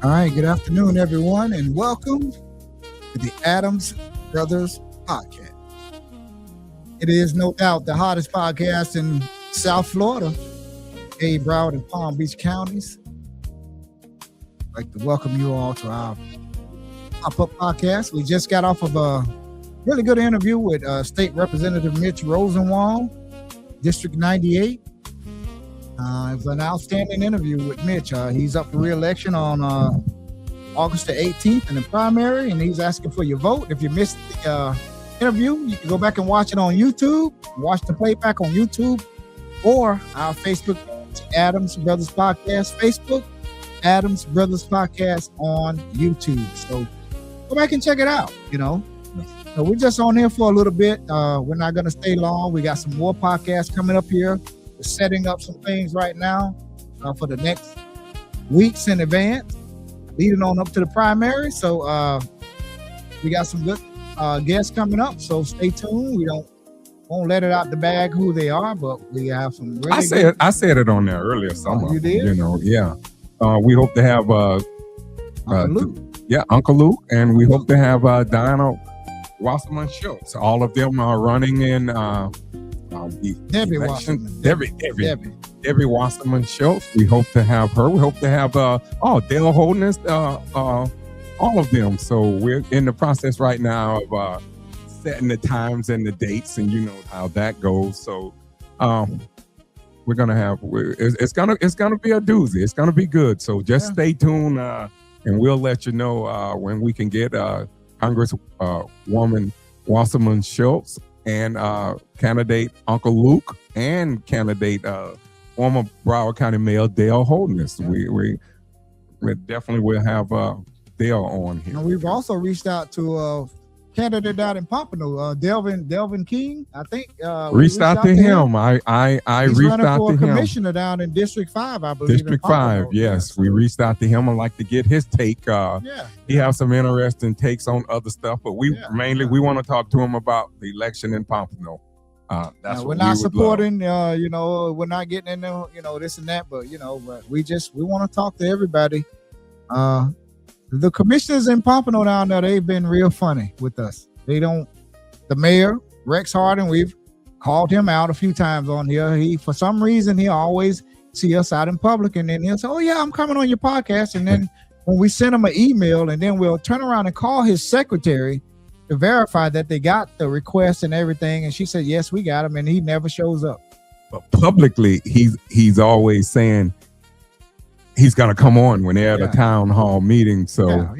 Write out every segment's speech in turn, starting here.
All right, good afternoon, everyone, and welcome to the Adams Brothers Podcast. It is no doubt the hottest podcast in South Florida, Broward and Palm Beach counties. I'd like to welcome you all to our pop-up podcast. We just got off of a really good interview with State Representative Mitch Rosenwald, District 98. It was an outstanding interview with Mitch. He's up for re-election on August the 18th in the primary, and he's asking for your vote. If you missed the interview, you can go back and watch it on YouTube, watch the playback on YouTube, or our Facebook page, Adams Brothers Podcast Facebook, Adams Brothers Podcast on YouTube. So go back and check it out, So we're just on here for a little bit. We're not going to stay long. We got some more podcasts coming up here. We're setting up some things right now for the next weeks in advance, leading on up to the primary. So we got some good guests coming up. So stay tuned. We won't let it out the bag who they are, but we have some really I said it on there earlier. Somewhere. You did? Yeah. We hope to have Uncle Luke. Uncle Luke, and we hope to have Diana Wasserman Schultz. All of them are running in Debbie election. Wasserman. Debbie Wasserman Schultz. We hope to have her. We hope to have Dale Holdness, all of them. So we're in the process right now of setting the times and the dates, and you know how that goes. So we're gonna have it's gonna be a doozy. It's gonna be good. So just stay tuned, and we'll let you know when we can get Congresswoman Wasserman Schultz and candidate Uncle Luke and candidate former Broward County Mayor Dale Holdness. We definitely will have Dale on here. And we've also reached out to candidate down in Pompano, Delvin King. I think reached out to him. I He's reached running out for to him. commissioner down in District 5, I believe. District 5, yes. We reached out to him. I'd like to get his take. He has some interesting takes on other stuff, but we want to talk to him about the election in Pompano. That's we're not supporting, we're not getting into, this and that, but we want to talk to everybody. The commissioners in Pompano down there, they've been real funny with us. The mayor, Rex Hardin, we've called him out a few times on here. For some reason, he always see us out in public, and then he'll say, "Oh yeah, I'm coming on your podcast." And then when we send him an email, and then we'll turn around and call his secretary to verify that they got the request and everything. And she said, "Yes, we got him," and he never shows up. But publicly, he's always saying he's gonna come on when they're at a town hall meeting. So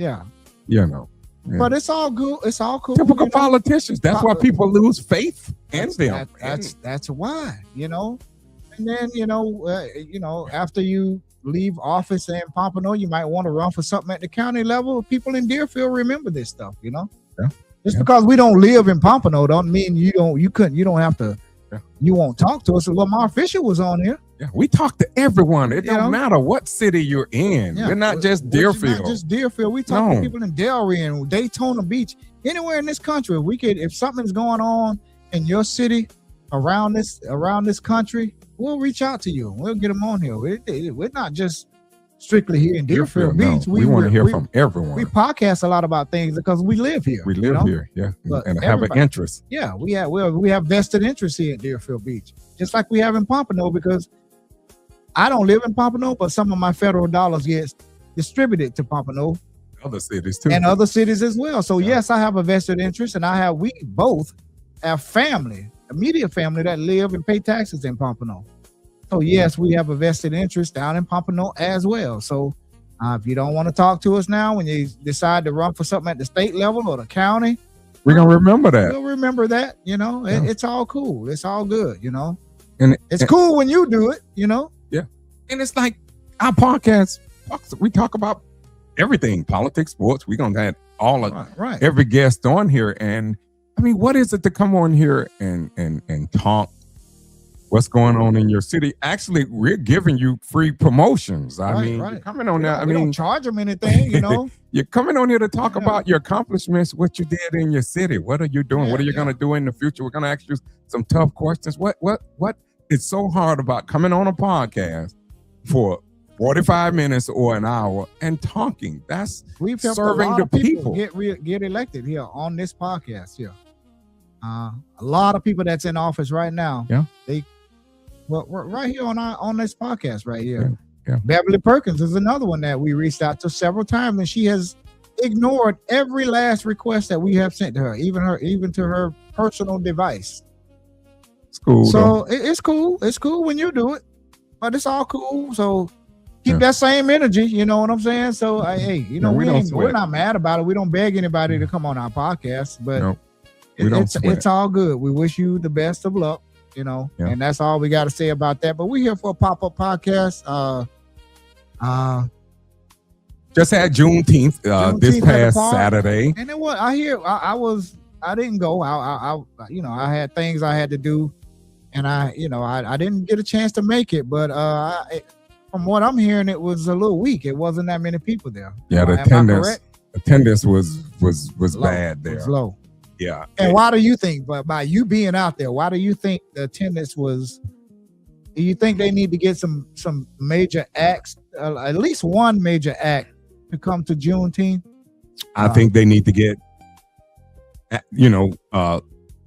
But it's all good. It's all cool. Typical politicians. That's why people lose faith in them. That's why, And then after you leave office in Pompano, you might want to run for something at the county level. People in Deerfield remember this stuff, Just because we don't live in Pompano don't mean you don't have to. You won't talk to us. Lamar Fisher was on here. Yeah, we talk to everyone. It don't matter what city you're in. We're not just Deerfield. Not just Deerfield. We talk to people in Delray and Daytona Beach, anywhere in this country. If something's going on in your city, around this country, we'll reach out to you. We'll get them on here. We're not just strictly here in Deerfield Beach. We want to hear from everyone. We podcast a lot about things because we live here. We live here, and have an interest. Yeah, we have vested interest here at Deerfield Beach, just like we have in Pompano, because I don't live in Pompano, but some of my federal dollars get distributed to Pompano. Other cities too. And other cities as well. So yes, I have a vested interest, and we both have family, immediate family that live and pay taxes in Pompano. So yes, we have a vested interest down in Pompano as well. So if you don't want to talk to us now, when you decide to run for something at the state level or the county, we're going to remember that. We'll remember that, It's all cool. It's all good, And it's cool when you do it, Yeah. And it's like our podcast, we talk about everything, politics, sports. We're going to have every guest on here. And I mean, what is it to come on here and talk what's going on in your city? Actually, we're giving you free promotions. You're coming on there. We don't charge them anything, You're coming on here to talk about your accomplishments, what you did in your city. What are you doing? What are you going to do in the future? We're going to ask you some tough questions. What is so hard about coming on a podcast for 45 minutes or an hour and talking. That's We've helped serving a lot the of people people. get elected here on this podcast here. A lot of people that's in office right now. Yeah. We're right here on this podcast right here. Yeah. Beverly Perkins is another one that we reached out to several times, and she has ignored every last request that we have sent to her, even to her personal device. It's cool. So it's cool. It's cool when you do it, but it's all cool. So keep Yeah. that same energy. You know what I'm saying? So hey, you know, Yeah, we don't we're sweat. not mad about it. We don't beg anybody to come on our podcast, but No, we don't sweat. it's all good. We wish you the best of luck. You know, Yeah. and that's all we got to say about that. But we're here for a pop-up podcast. Just had Juneteenth, this Juneteenth at the past park. Saturday. And then what I hear, I didn't go. I I had things I had to do, and I didn't get a chance to make it. But from what I'm hearing, it was a little weak. It wasn't that many people there. Yeah, the Am I correct? attendance was Low. bad It there. was low. Yeah. And why do you think? But by you being out there, why do you think the attendance was? Do you think they need to get some major acts, at least one major act, to come to Juneteenth? I think they need to get,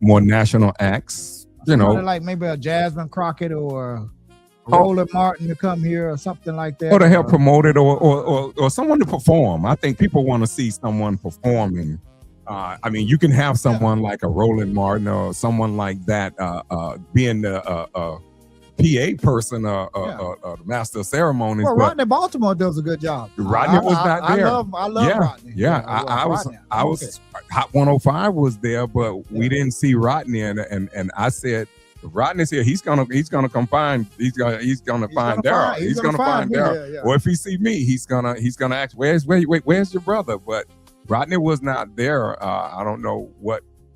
more national acts. Somebody like maybe a Jasmine Crockett or Roland Martin to come here or something like that. Or to help promote it, or someone to perform. I think people want to see someone performing. I mean, you can have someone like a Roland Martin or someone like that being the PA person, the master of ceremonies. Well, but Rodney Baltimore does a good job. Rodney was not there. I love Rodney. Yeah, I was Hot 105 was there, but we didn't see Rodney, and I said, if Rodney's here, he's gonna come find. He's gonna find Daryl. He's gonna find Daryl. Yeah. Or if he see me, he's gonna ask, where's your brother? But Rodney was not there. I don't know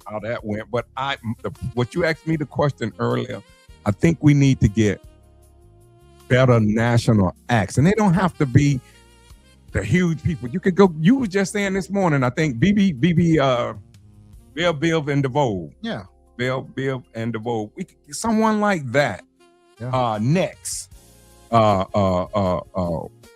how that went, but what you asked me the question earlier, I think we need to get better national acts, and they don't have to be the huge people. You could go. You were just saying this morning, I think BB, Bill and DeVoe. Yeah. Bill and DeVoe. Someone like that. Yeah. Next.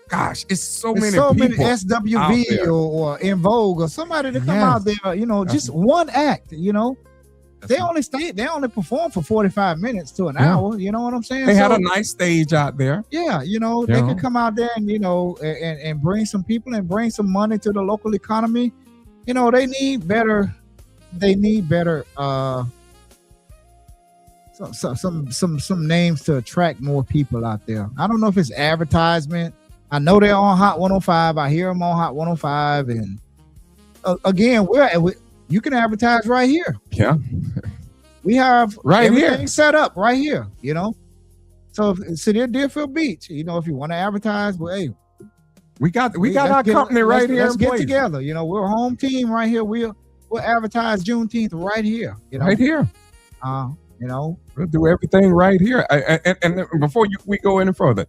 Gosh, it's so many so people. many SWV or In Vogue or somebody to come out there, just one act, they only perform for 45 minutes to an hour, you know what I'm saying? They had a nice stage out there. Yeah, they could come out there and and bring some people and bring some money to the local economy. They need better some names to attract more people out there. I don't know if it's advertisement. I know they're on Hot 105. I hear them on Hot 105, and again, you can advertise right here. Yeah, we have right everything here set up right here. So City of Deerfield Beach. If you want to advertise, well, hey, we got our company right here. Let's get together. We're a home team right here. We'll advertise Juneteenth right here. Right here. We'll do everything right here. And before we go any further,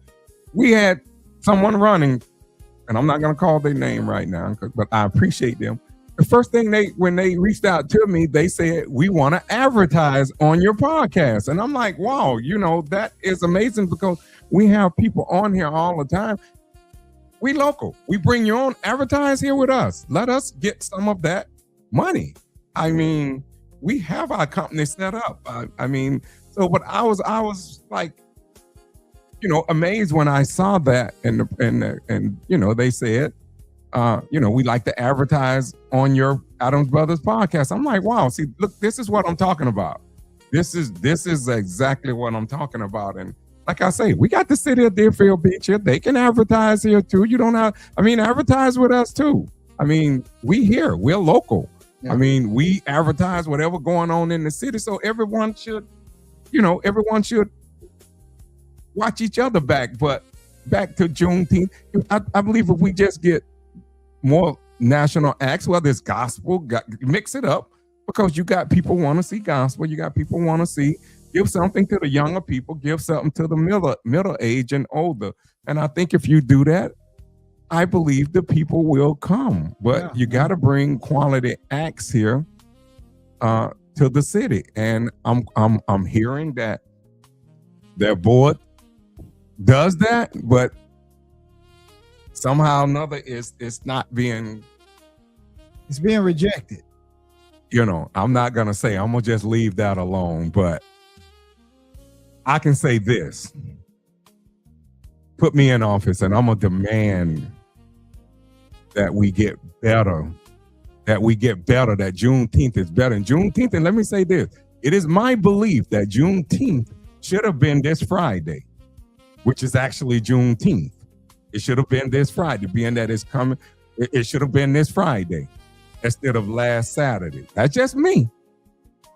we had someone running, and I'm not going to call their name right now, but I appreciate them. The first thing when they reached out to me, they said, we want to advertise on your podcast. And I'm like, wow, that is amazing, because we have people on here all the time. We local. We bring you on, advertise here with us. Let us get some of that money. I mean, we have our company set up. But I was like, amazed when I saw that, and they said, we like to advertise on your Adams Brothers podcast. I'm like, wow, see, look, this is what I'm talking about. This is exactly what I'm talking about. And like I say, we got the City of Deerfield Beach here. They can advertise here too. You don't have, advertise with us too. We're local. Yeah. We advertise whatever going on in the city. So everyone should watch each other back. But back to Juneteenth, I believe if we just get more national acts, whether it's gospel, mix it up, because you got people want to see gospel, you got people want to see, give something to the younger people, give something to the middle age and older. And I think if you do that, I believe the people will come. But you got to bring quality acts here to the city. And I'm hearing that their board does that, but somehow or another it's not being, It's being rejected. I'm not gonna say, I'm gonna just leave that alone, but I can say this. Put me in office and I'm gonna demand that we get better, that Juneteenth is better. And Juneteenth, and let me say this, it is my belief that Juneteenth should have been this Friday, which is actually Juneteenth. It should have been this Friday, being that it's coming. It should have been this Friday instead of last Saturday. That's just me.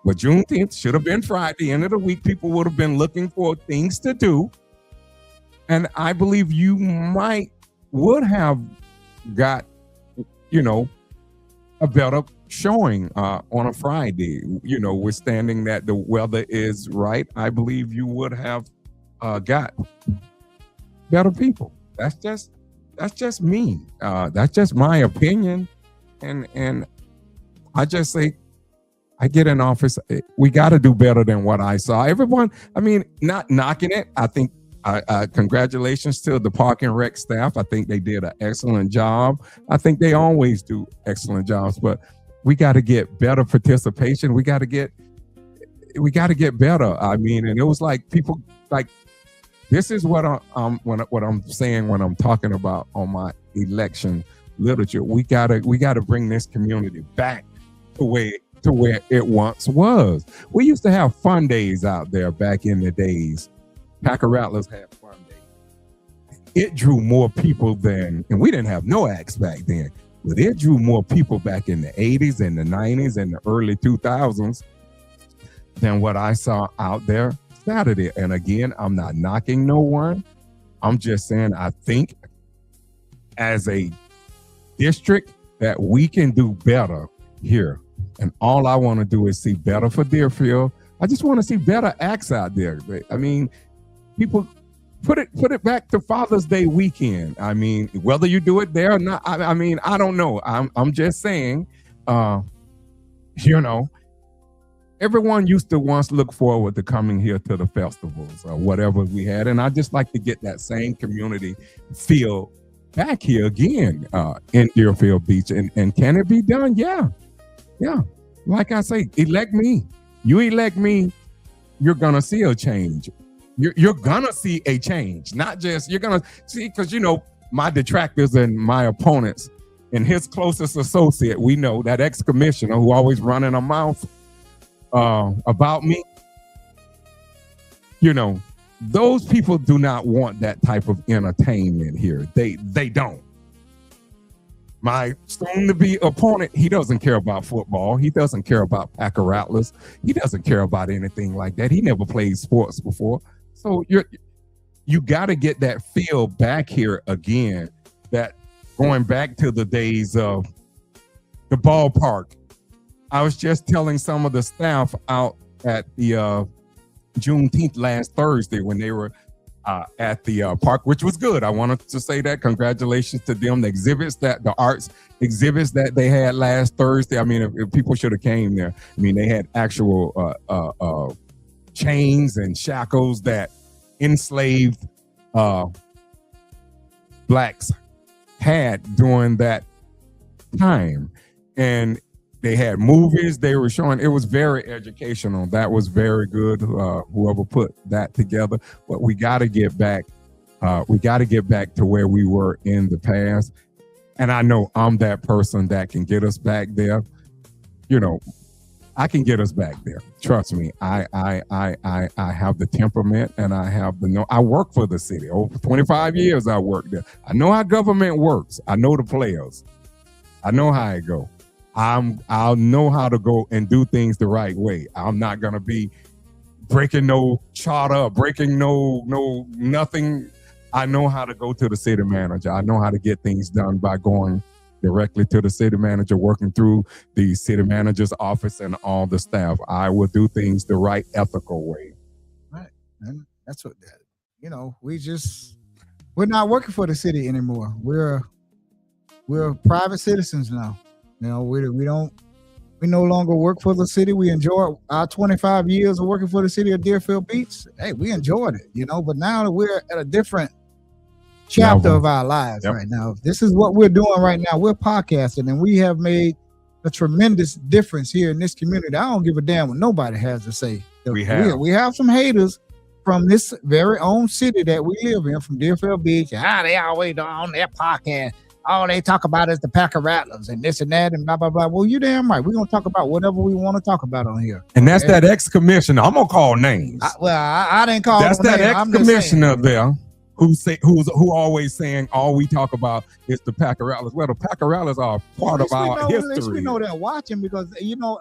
But Juneteenth should have been Friday, end of the week. People would have been looking for things to do. And I believe you would have got, a better showing on a Friday, withstanding that the weather is right. I believe you would have got better people. That's just me. That's just my opinion. And I just say, I get in office, we got to do better than what I saw. Everyone, not knocking it. I think congratulations to the Park and Rec staff. I think they did an excellent job. I think they always do excellent jobs, but we got to get better participation. We got to get better. And it was like people like, this is what I'm saying when I'm talking about on my election literature. We gotta bring this community back to where it once was. We used to have fun days out there back in the days. Packer Rattlers had fun days. It drew more people and we didn't have no acts back then, but it drew more people back in the 80s and the 90s and the early 2000s than what I saw out there Saturday. And again, I'm not knocking no one. I'm just saying, I think as a district that we can do better here. And all I want to do is see better for Deerfield. I just want to see better acts out there. People put it back to Father's Day weekend. Whether you do it there or not, I don't know. I'm just saying, everyone used to once look forward to coming here to the festivals or whatever we had. And I just like to get that same community feel back here again in Deerfield Beach. And can it be done? Yeah. Like I say, elect me. You elect me, you're going to see a change. You're going to see a change. Not just, you're going to see, because, my detractors and my opponents and his closest associate, we know that ex-commissioner who always running a mouth about me, those people do not want that type of entertainment here. They don't. My soon-to-be opponent, he doesn't care about football. He doesn't care about Packer Rattlers. He doesn't care about anything like that. He never played sports before. So you got to get that feel back here again, that going back to the days of the ballpark. I was just telling some of the staff out at the Juneteenth last Thursday when they were at the park, which was good. I wanted to say that. Congratulations to them. The arts exhibits that they had last Thursday. If people should have came there. They had actual chains and shackles that enslaved blacks had during that time. And they had movies they were showing. It was very educational. That was very good. Whoever put that together. But we got to get back. We got to get back to where we were in the past. And I know I'm that person that can get us back there. I can get us back there. Trust me. I have the temperament and I have I work for the city. Over 25 years I worked there. I know how government works. I know the players. I know how it goes. I'll know how to go and do things the right way. I'm not gonna be breaking no charter, breaking no nothing. I know how to go to the city manager. I know how to get things done by going directly to the city manager, working through the city manager's office and all the staff. I will do things the right ethical way. Right. And that's what we're not working for the city anymore. We're private citizens now. We no longer work for the city. We enjoy our 25 years of working for the city of Deerfield Beach. Hey, we enjoyed it, but now that we're at a different chapter Level. of our lives Yep. right now. This is what we're doing right now. We're podcasting, and we have made a tremendous difference here in this community. I don't give a damn what nobody has to say. We have. We have some haters from this very own city that we live in, from Deerfield Beach. They always on their podcast. All they talk about is the Packer Rattlers and this and that and blah, blah, blah. Well, you damn right. We're going to talk about whatever we want to talk about on here. And that's that ex-commissioner. I'm gonna call names. I didn't call That's no that name. I'm just ex-commissioner saying. there who always saying all we talk about is the Packer Rattlers. Well, the Packer Rattlers are part of our At least we history. know they're watching, because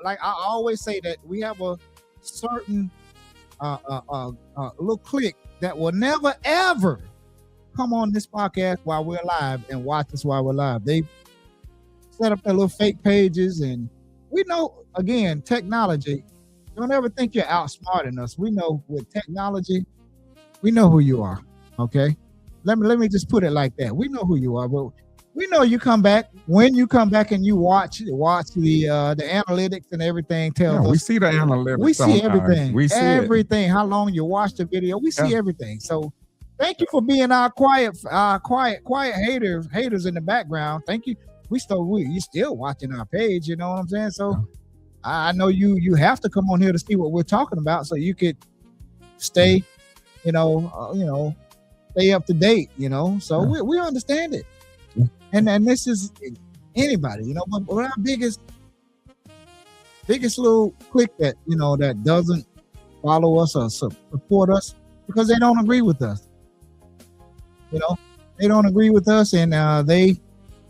like I always say that we have a certain little clique that will never ever come on this podcast while we're live and watch us while we're live. They set up their little fake pages, and we know, again, technology. Don't ever think you're outsmarting us. We know with technology, we know who you are. Okay, let me just put it like that. We know who you are, but we know you come back. When you come back and you watch the analytics and everything tells us. We see the analytics. We see sometimes. everything. We see everything. How long you watch the video. We see everything. So thank you for being our quiet haters in the background. Thank you. You still watching our page, you know what I'm saying? So I know you have to come on here to see what we're talking about, so you could stay, stay up to date, So we understand it. And this is anybody, but our biggest little clique that, that doesn't follow us or support us because they don't agree with us. They don't agree with us, and they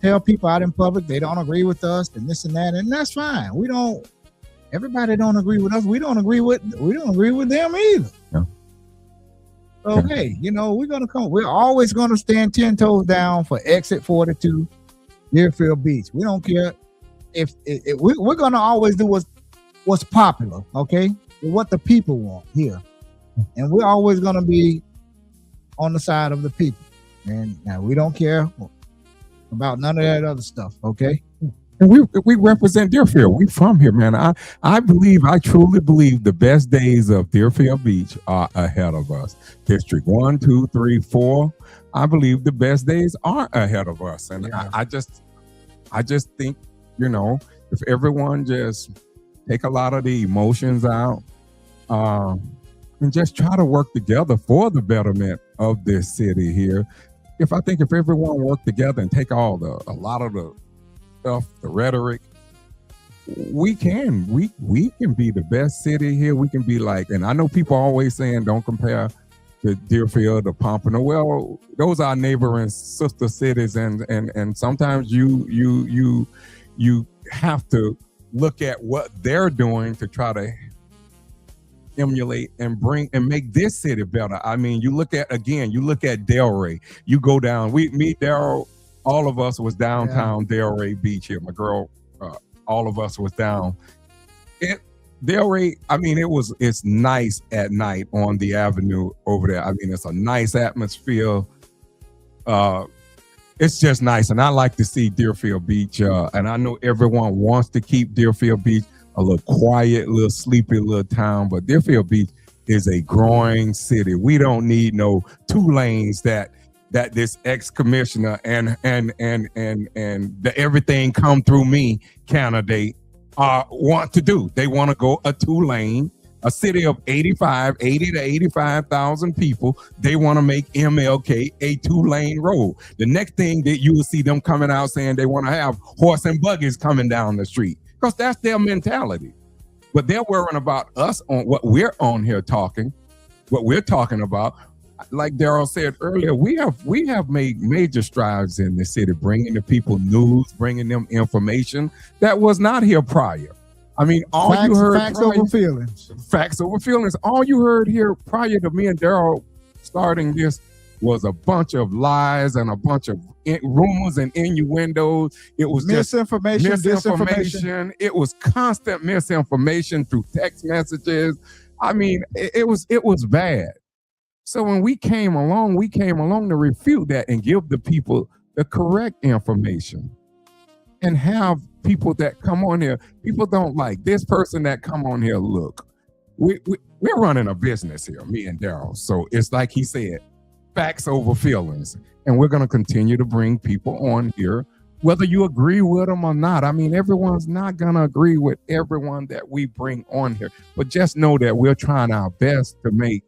tell people out in public they don't agree with us and this and that, and that's fine. Everybody don't agree with us. We don't agree with them either. Yeah. So hey, we're always gonna stand 10 toes down for Exit 42 Deerfield Beach. We don't care if we're gonna always do what's popular, okay? What the people want here. And we're always gonna be on the side of the people. And now we don't care about none of that other stuff, okay? And we represent Deerfield. We from here, man. I truly believe the best days of Deerfield Beach are ahead of us. District 1, 2, 3, 4. I believe the best days are ahead of us. And Yeah. I just think, if everyone just take a lot of the emotions out, and just try to work together for the betterment of this city here. If everyone work together and take a lot of the stuff, the rhetoric, we can be the best city here. We can be like, and I know people always saying don't compare the Deerfield to Pompano. Well, those are neighboring sister cities, and sometimes you have to look at what they're doing to try to emulate and make this city better. I mean, you look at Delray. You go down. Daryl, all of us was downtown Delray Beach here. My girl, all of us was down. Delray, I mean, it's nice at night on the avenue over there. I mean, it's a nice atmosphere. It's just nice, and I like to see Deerfield Beach. And I know everyone wants to keep Deerfield Beach a little quiet, little sleepy little town, but Deerfield Beach is a growing city. We don't need no 2 lanes that this ex-commissioner and the everything come through me candidate want to do. They want to go a 2-lane, a city of 80 to 85,000 people. They want to make MLK a 2-lane road. The next thing that you will see them coming out saying they want to have horse and buggies coming down the street, because that's their mentality. But they're worrying about us on what we're on here talking, what we're talking about. Like Daryl said earlier, we have made major strides in the city, bringing the people news, bringing them information that was not here prior. I mean, you heard facts over feelings. Facts over feelings. All you heard here prior to me and Daryl starting this was a bunch of lies and a bunch of rumors and innuendos. It was misinformation, disinformation. It was constant misinformation through text messages. I mean, it was bad. So when we came along to refute that and give the people the correct information and have people that come on here. People don't like this person that come on here. Look, we're running a business here, me and Daryl. So it's like he said, facts over feelings. And we're going to continue to bring people on here, whether you agree with them or not. I mean, everyone's not going to agree with everyone that we bring on here, but just know that we're trying our best to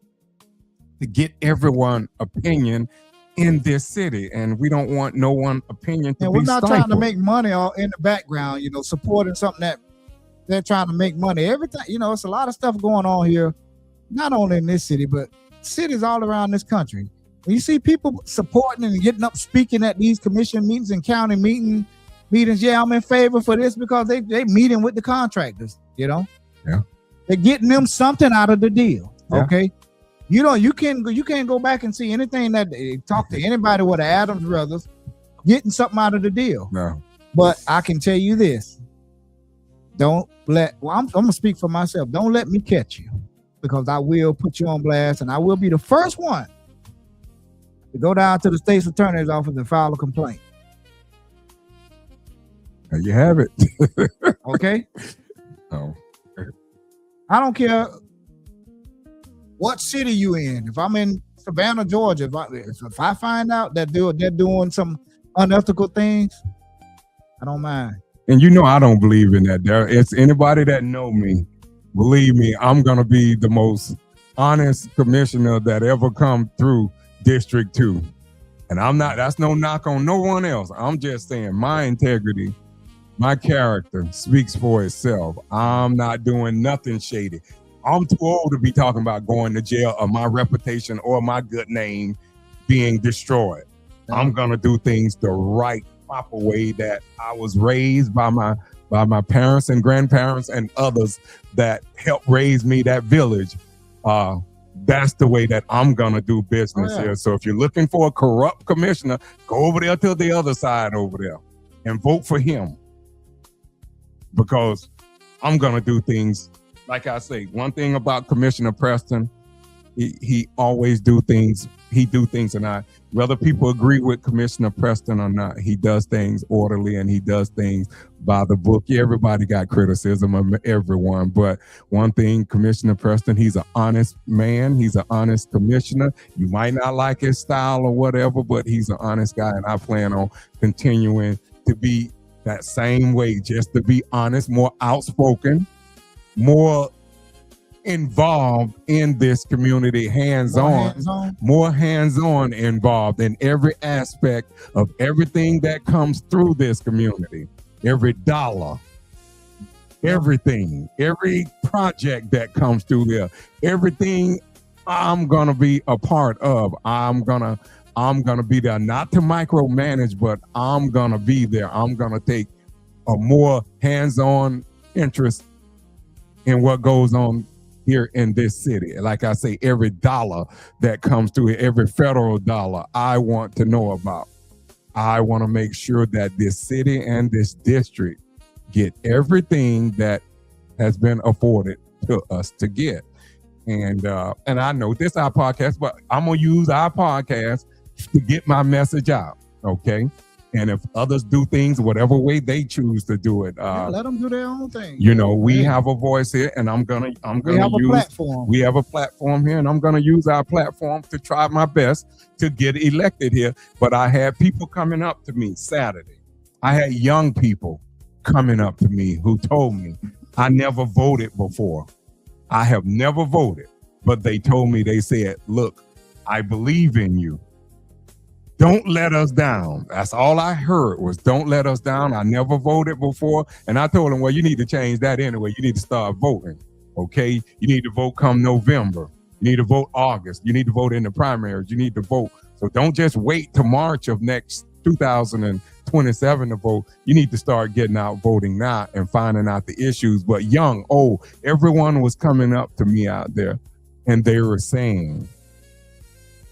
get everyone opinion in this city, and we don't want no one opinion to be we're not stifled. trying to make money all in the background, supporting something that they're trying to make money. Everything, it's a lot of stuff going on here, not only in this city, but cities all around this country. When you see people supporting and getting up speaking at these commission meetings and county meetings, yeah, I'm in favor for this because they meeting with the contractors, Yeah. They're getting them something out of the deal. Yeah. Okay. You can't go back and see anything that they talk to anybody with the Adams brothers getting something out of the deal. No. But I can tell you this. I'm gonna speak for myself. Don't let me catch you, because I will put you on blast, and I will be the first one to go down to the state's attorney's office and file a complaint. There you have it. Okay? Oh. I don't care what city you in. If I'm in Savannah, Georgia, if I find out that they're doing some unethical things, I don't mind. And I don't believe in that. It's anybody that know me, believe me, I'm gonna be the most honest commissioner that ever come through District 2. And that's no knock on no one else. I'm just saying my integrity, my character speaks for itself. I'm not doing nothing shady. I'm too old to be talking about going to jail or my reputation or my good name being destroyed. I'm gonna do things the right, proper way that I was raised by my parents and grandparents and others that helped raise me, that village. That's the way that I'm gonna do business here. So if you're looking for a corrupt commissioner, go over there to the other side over there and vote for him, because I'm gonna do things. Like I say, one thing about Commissioner Preston, he always do things. He do things, and whether people agree with Commissioner Preston or not, he does things orderly and he does things by the book. Yeah, everybody got criticism of everyone, but one thing, Commissioner Preston, he's an honest man. He's an honest commissioner. You might not like his style or whatever, but he's an honest guy, and I plan on continuing to be that same way, just to be honest, more outspoken, more involved in this community, more hands-on involved in every aspect of everything that comes through this community. Every dollar, everything, every project that comes through there, everything I'm gonna be a part of. I'm gonna be there, not to micromanage, but I'm gonna be there. I'm gonna take a more hands-on interest in what goes on here in this city. Like I say, every dollar that comes through here, every federal dollar, I want to know about. I want to make sure that this city and this district get everything that has been afforded to us to get. And I know this is our podcast, but I'm gonna use our podcast to get my message out. Okay. And if others do things whatever way they choose to do it, let them do their own thing. We have a voice here, and I'm gonna use. Platform. We have a platform here, and I'm gonna use our platform to try my best to get elected here. But I had people coming up to me Saturday. I had young people coming up to me who told me, I never voted before. I have never voted, but they told me, they said, look, I believe in you. Don't let us down. That's all I heard was, don't let us down. I never voted before. And I told them, well, you need to change that anyway. You need to start voting, okay? You need to vote come November. You need to vote August. You need to vote in the primaries. You need to vote. So don't just wait to March of next 2027 to vote. You need to start getting out voting now and finding out the issues. But young, old, everyone was coming up to me out there, and they were saying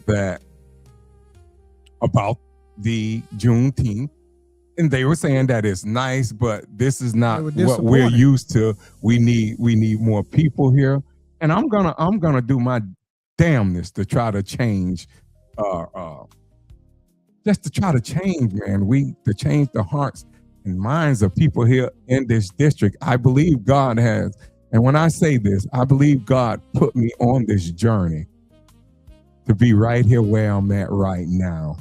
that about the Juneteenth, and they were saying that it's nice, but this is not what we're used to. We need more people here, and I'm gonna do my damnness to try to change, just to try to change, man. To change the hearts and minds of people here in this district. I believe God has, and when I say this, I believe God put me on this journey to be right here where I'm at right now.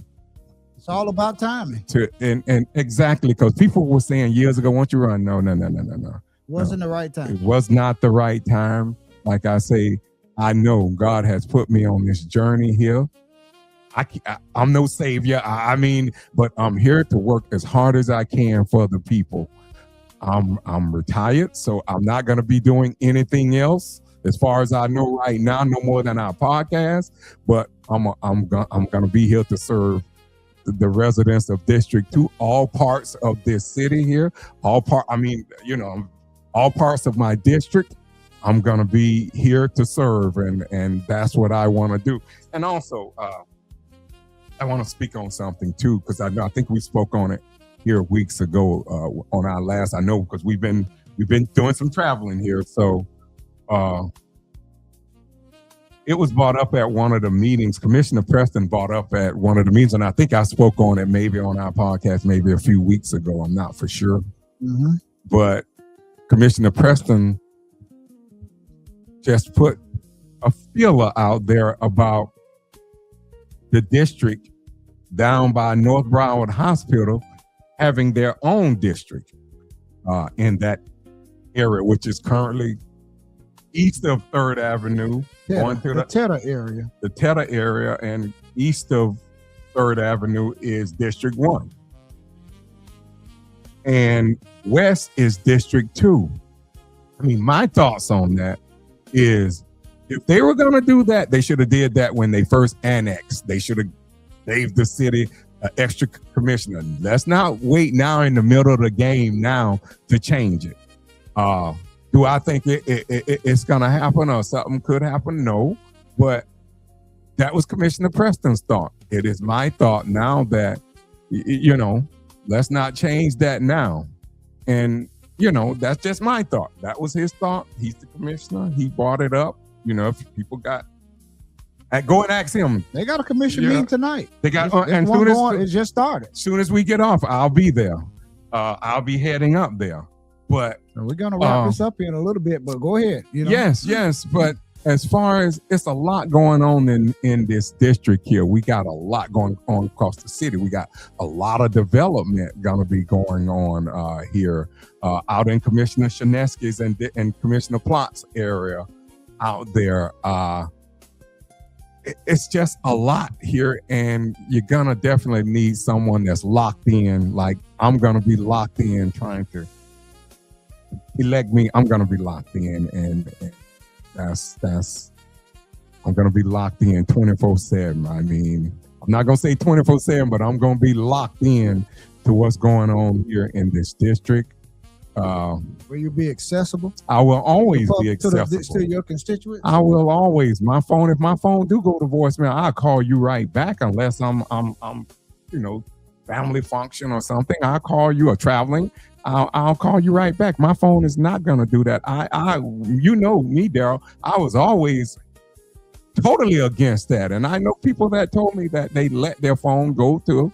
It's all about timing. And exactly, because people were saying years ago, won't you run? No. Wasn't the right time. It was not the right time. Like I say, I know God has put me on this journey here. I'm no savior. I mean, but I'm here to work as hard as I can for the people. I'm retired, so I'm not going to be doing anything else as far as I know right now, no more than our podcast. But I'm going to be here to serve the residents of District 2, all parts of this city here, all parts of my district. I'm going to be here to serve, and that's what I want to do. And also, I want to speak on something too, because I think we spoke on it here weeks ago on our last. I know because we've been doing some traveling here, so it was brought up at one of the meetings. Commissioner Preston brought up at one of the meetings, and I think I spoke on it maybe on our podcast maybe a few weeks ago. I'm not for sure, but Commissioner Preston just put a feeler out there about the district down by North Broward Hospital having their own district in that area, which is currently east of 3rd Avenue, going to the Tedder area. The Tedder area, and east of 3rd Avenue is District 1. And west is District 2. I mean, my thoughts on that is, if they were going to do that, they should have did that when they first annexed. They should have gave the city an extra commissioner. Let's not wait now in the middle of the game now to change it. Do I think it's going to happen or something could happen? No, but that was Commissioner Preston's thought. It is my thought now that, let's not change that now. And, that's just my thought. That was his thought. He's the commissioner. He brought it up. If people go and ask him. They got a commission meeting tonight. They got, it just started. As soon as we get off, I'll be there. I'll be heading up there. But we're gonna wrap this up in a little bit. But go ahead. Yes. But as far as it's a lot going on in this district here, we got a lot going on across the city. We got a lot of development gonna be going on here, out in Commissioner Shinesky's and Commissioner Plott's area. Out there, it's just a lot here, and you're gonna definitely need someone that's locked in. Like I'm gonna be locked in, trying to elect me. I'm gonna be locked in, and that's I'm gonna be locked in 24/7. I mean, I'm not gonna say 24/7, but I'm gonna be locked in to what's going on here in this district. Will you be accessible? I will always be accessible to your constituents. I will always. If my phone do go to voicemail, I'll call you right back, unless I'm family function or something. I'll call you, or traveling. I'll call you right back. My phone is not gonna do that. You know me, Daryl. I was always totally against that, and I know people that told me that they let their phone go to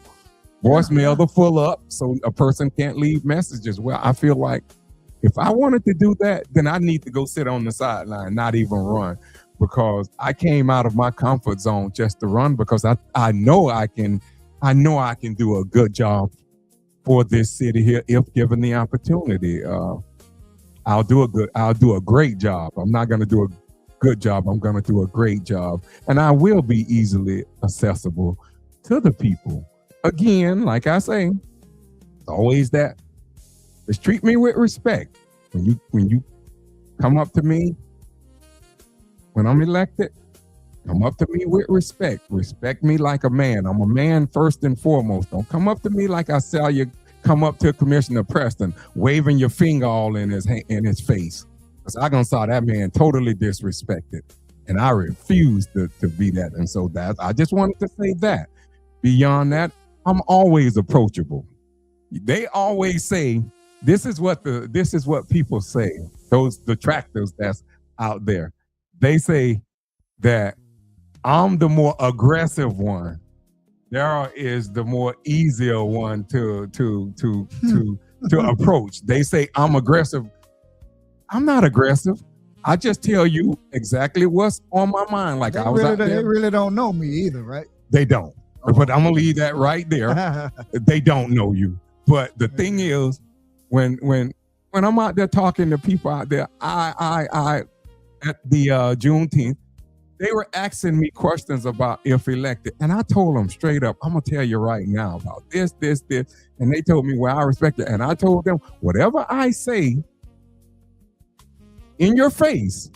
voicemail to full up so a person can't leave messages. Well, I feel like if I wanted to do that, then I need to go sit on the sideline, not even run, because I came out of my comfort zone just to run, because I know I can do a good job for this city here if given the opportunity. I'll do a great job. I'm not going to do a good job. I'm going to do a great job, and I will be easily accessible to the people. Again, like I say, it's always that. Just treat me with respect. When you come up to me, when I'm elected, come up to me with respect. Respect me like a man. I'm a man first and foremost. Don't come up to me like I saw you come up to Commissioner Preston, waving your finger all in his face. Because I gonna saw that man totally disrespected, and I refuse to be that. And so I just wanted to say that. Beyond that, I'm always approachable. They always say, this is what people say. Those detractors that's out there, they say that I'm the more aggressive one. Daryl is the more easier one to approach. They say I'm aggressive. I'm not aggressive. I just tell you exactly what's on my mind. Like They I was out they there. really don't know me either, right? They don't. Oh. But I'm gonna leave that right there. They don't know you. But the thing is, when I'm out there talking to people out there, I at the Juneteenth, they were asking me questions about if elected, and I told them straight up, I'm gonna tell you right now about this, and they told me, well, I respect it, and I told them, whatever I say in your face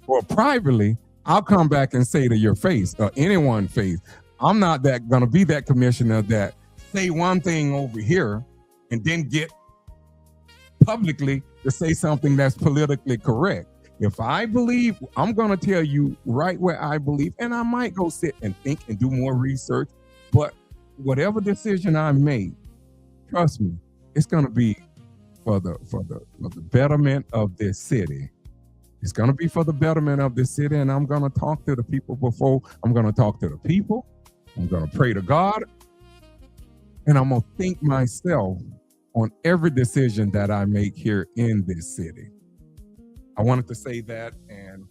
or privately, I'll come back and say to your face or anyone's face. I'm not gonna be that commissioner that say one thing over here and then get publicly to say something that's politically correct. If I believe, I'm going to tell you right where I believe, and I might go sit and think and do more research, but whatever decision I made, trust me, it's going to be for the betterment of this city. It's going to be for the betterment of this city, and I'm going to talk to the people before. I'm going to talk to the people. I'm going to pray to God, and I'm going to think myself on every decision that I make here in this city. I wanted to say that, and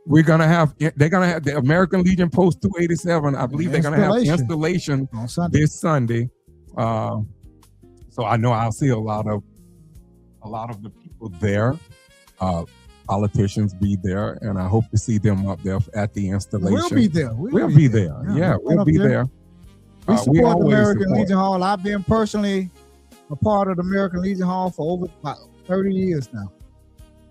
they're gonna have the American Legion Post 287. I believe they're gonna have installation on Sunday. This Sunday. So I know I'll see a lot of the people there. Politicians be there, and I hope to see them up there at the installation. We'll be there. We'll be there. Yeah, we'll be there. We support the American Legion Hall. I've been personally a part of the American Legion Hall for over about 30 years now.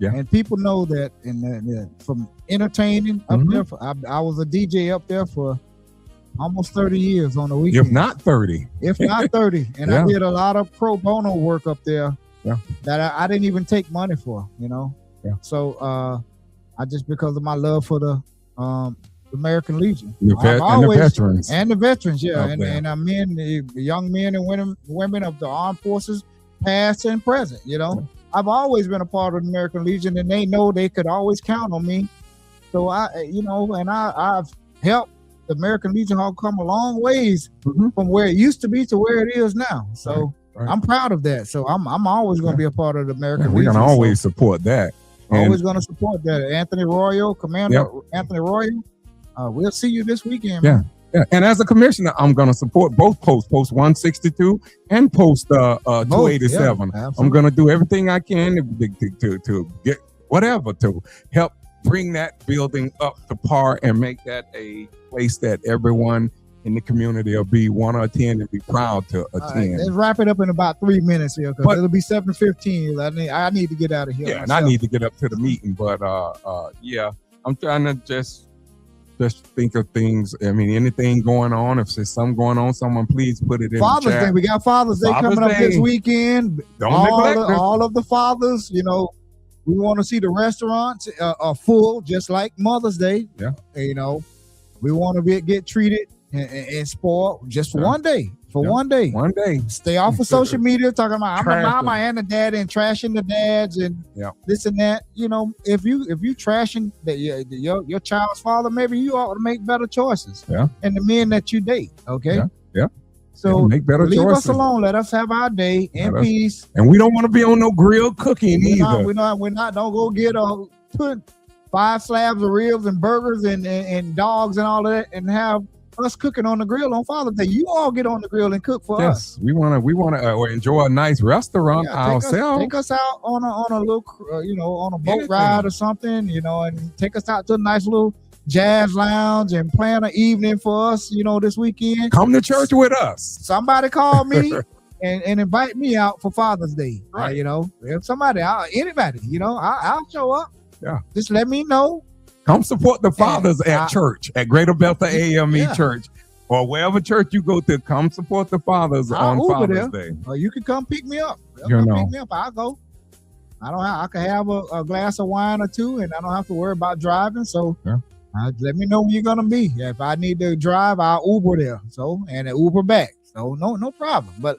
Yeah. And people know that, and from entertaining up there, I was a DJ up there for almost 30 years on the weekend. If not 30. And I did a lot of pro bono work up there that I didn't even take money for, you know. Yeah. So I just, because of my love for the American Legion. The veterans. And the veterans, yeah. And men, the young men and women of the armed forces, past and present, you know. Yeah. I've always been a part of the American Legion, and they know they could always count on me. So I've helped the American Legion Hall come a long ways from where it used to be to where it is now. So I'm proud of that. So I'm always going to be a part of the American Legion. We're going to always support that. Always going to support that. Anthony Royal, Commander Anthony Royal. We'll see you this weekend. Man. Yeah. And as a commissioner, I'm going to support both posts, Post 162 and Post 287. I'm going to do everything I can to get whatever to help bring that building up to par and make that a place that everyone in the community will want to attend and be proud to attend. Let's wrap it up in about 3 minutes here, because it'll be 7:15. I need to get out of here. Yeah, myself. And I need to get up to the meeting. But I'm trying to just think of things. I mean, anything going on, if there's something going on, someone please put it in Father's the chat. Day. We got Father's Day coming up this weekend. All of the fathers, you know, we want to see the restaurants are full, just like Mother's Day. Yeah. You know, we want to get treated and spoiled just for one day. One day. Stay off of social media talking about I'm the mama and the dad and trashing the dads and this and that. You know, if you trashing your child's father, maybe you ought to make better choices. Yeah. And the men that you date. Okay. Yeah. So make better leave choices. us alone. Let us have our day in peace. And we don't want to be on no grill cooking either. We're not. Don't go get put 5 slabs of ribs and burgers and dogs and all of that and have us cooking on the grill on Father's Day. You all get on the grill and cook for us. We want to enjoy a nice restaurant ourselves. Take us out on a little, on a boat ride or something, and take us out to a nice little jazz lounge and plan an evening for us, this weekend. Come to church with us. Somebody call me and invite me out for Father's Day. Right. If somebody, anybody, I'll show up. Yeah. Just let me know. Come support the fathers at church, at Greater Bethel AME Church, or wherever church you go to. Come support the fathers on Father's Day. Or you can come pick me up. Pick me up. I'll go. I can have a glass of wine or two, and I don't have to worry about driving. So let me know when you're gonna be. If I need to drive, I'll Uber there. And an Uber back. So no problem. But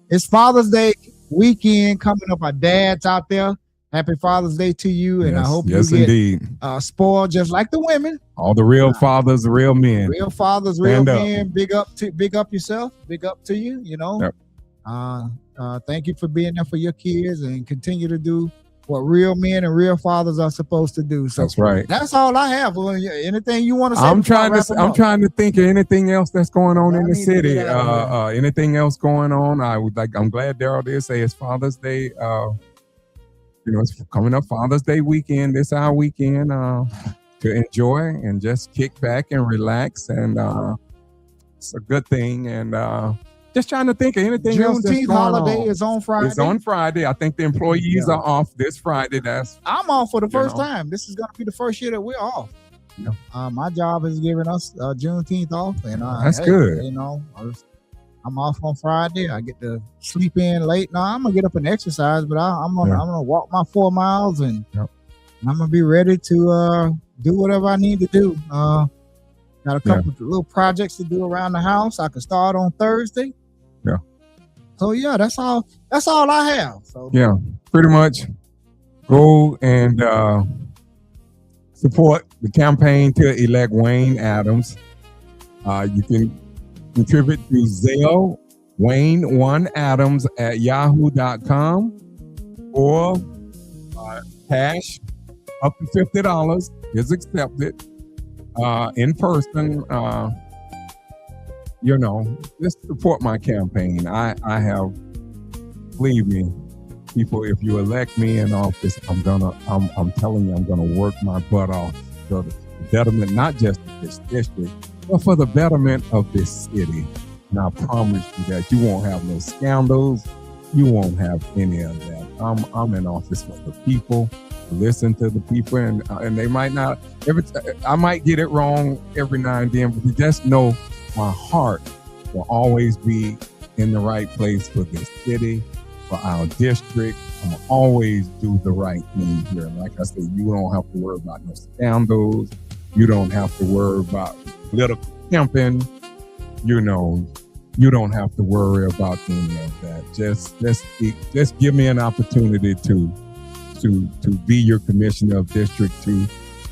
it's Father's Day weekend coming up. Our dads out there. Happy Father's Day to you, and I hope you get spoiled just like the women. All the real fathers, the real men. Real fathers, real men. Big up yourself. Big up to you. Yep. Thank you for being there for your kids, and continue to do what real men and real fathers are supposed to do. So That's right. that's all I have. Well, anything you want to say? I'm trying to think of anything else that's going on in the city. Anything else going on? I'm glad Daryl did say it's Father's Day. It's coming up Father's Day weekend. This our weekend to enjoy and just kick back and relax, and it's a good thing. And just trying to think of anything else that's Juneteenth going holiday on. is on Friday. It's on Friday. I think the employees are off this Friday. I'm off for the first time. This is going to be the first year that we're off. Yeah. My job is giving us Juneteenth off, and that's good. I'm off on Friday. I get to sleep in late. Now I'm gonna get up and exercise, but I'm gonna walk my 4 miles, and I'm gonna be ready to do whatever I need to do. Got a couple of little projects to do around the house. I can start on Thursday. Yeah. So that's all I have. So pretty much go and support the campaign to elect Wayne Adams. You can contribute to Zelle, Wayne1Adams@yahoo.com, or cash up to $50 is accepted in person. Just support my campaign. I have, believe me, people, if you elect me in office, I'm telling you, I'm gonna work my butt off for the betterment, not just of this district, but for the betterment of this city. And I promise you that you won't have no scandals. You won't have any of that. I'm in office for the people. Listen to the people, and they might not. I might get it wrong every now and then, but you just know my heart will always be in the right place for this city, for our district. I'm gonna always do the right thing here. Like I said, you don't have to worry about no scandals. You don't have to worry about political pimping. You don't have to worry about any of that. Just give me an opportunity to be your commissioner of District 2.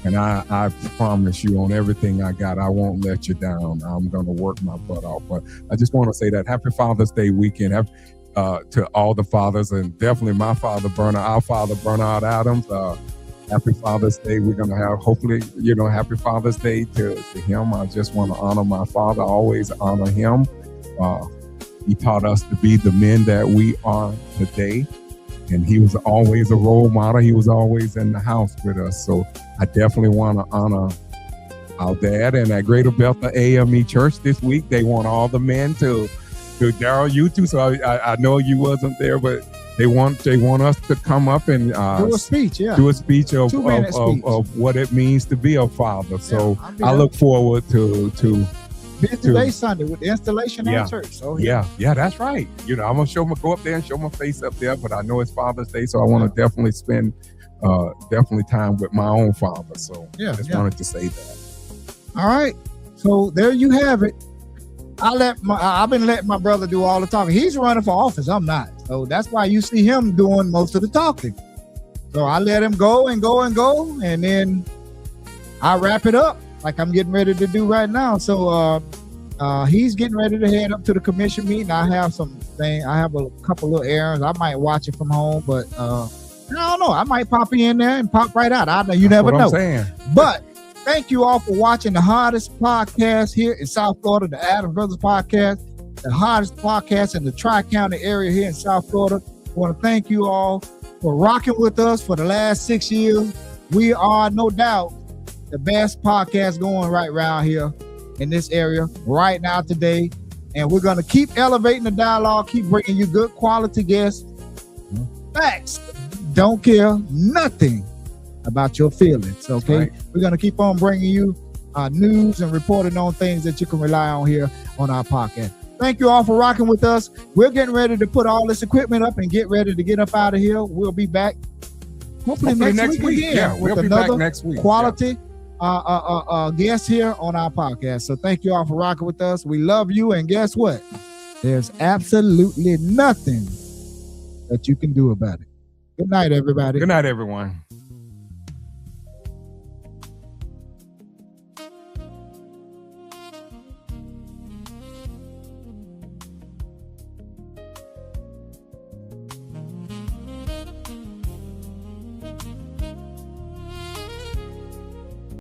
And I promise you, on everything I got, I won't let you down. I'm going to work my butt off. But I just want to say that happy Father's Day weekend to all the fathers, and definitely my father, our father, Bernard Adams. Happy Father's Day. We're going to have, hopefully, happy Father's Day to him. I just want to honor my father, always honor him. He taught us to be the men that we are today. And he was always a role model. He was always in the house with us. So I definitely want to honor our dad. And at Greater Bethel AME Church this week, they want all the men to Daryl, you too. So I know you wasn't there, but they want us to come up and do a speech. Do a speech of what it means to be a father. So I look forward to today Sunday with the installation of the church. So that's right. I'm gonna go up there and show my face up there, but I know it's Father's Day, so I want to definitely spend time with my own father. So just wanted to say that. All right. So there you have it. I've been letting my brother do all the talking. He's running for office. I'm not. So that's why you see him doing most of the talking. So I let him go and go and go, and then I wrap it up like I'm getting ready to do right now. So he's getting ready to head up to the commission meeting. I have a couple little errands. I might watch it from home, but I don't know. I might pop in there and pop right out. You never know. But thank you all for watching the hottest podcast here in South Florida, the Adams Brothers Podcast, the hottest podcast in the Tri-County area here in South Florida. I want to thank you all for rocking with us for the last 6 years. We are, no doubt, the best podcast going right around here in this area right now today. And we're going to keep elevating the dialogue, keep bringing you good quality guests. Facts. Don't care nothing about your feelings, okay? Right. We're going to keep on bringing you news and reporting on things that you can rely on here on our podcast. Thank you all for rocking with us. We're getting ready to put all this equipment up and get ready to get up out of here. We'll be back hopefully next week again. Yeah, we'll be back next week. Quality guest here on our podcast. So thank you all for rocking with us. We love you, and guess what? There's absolutely nothing that you can do about it. Good night, everybody. Good night, everyone.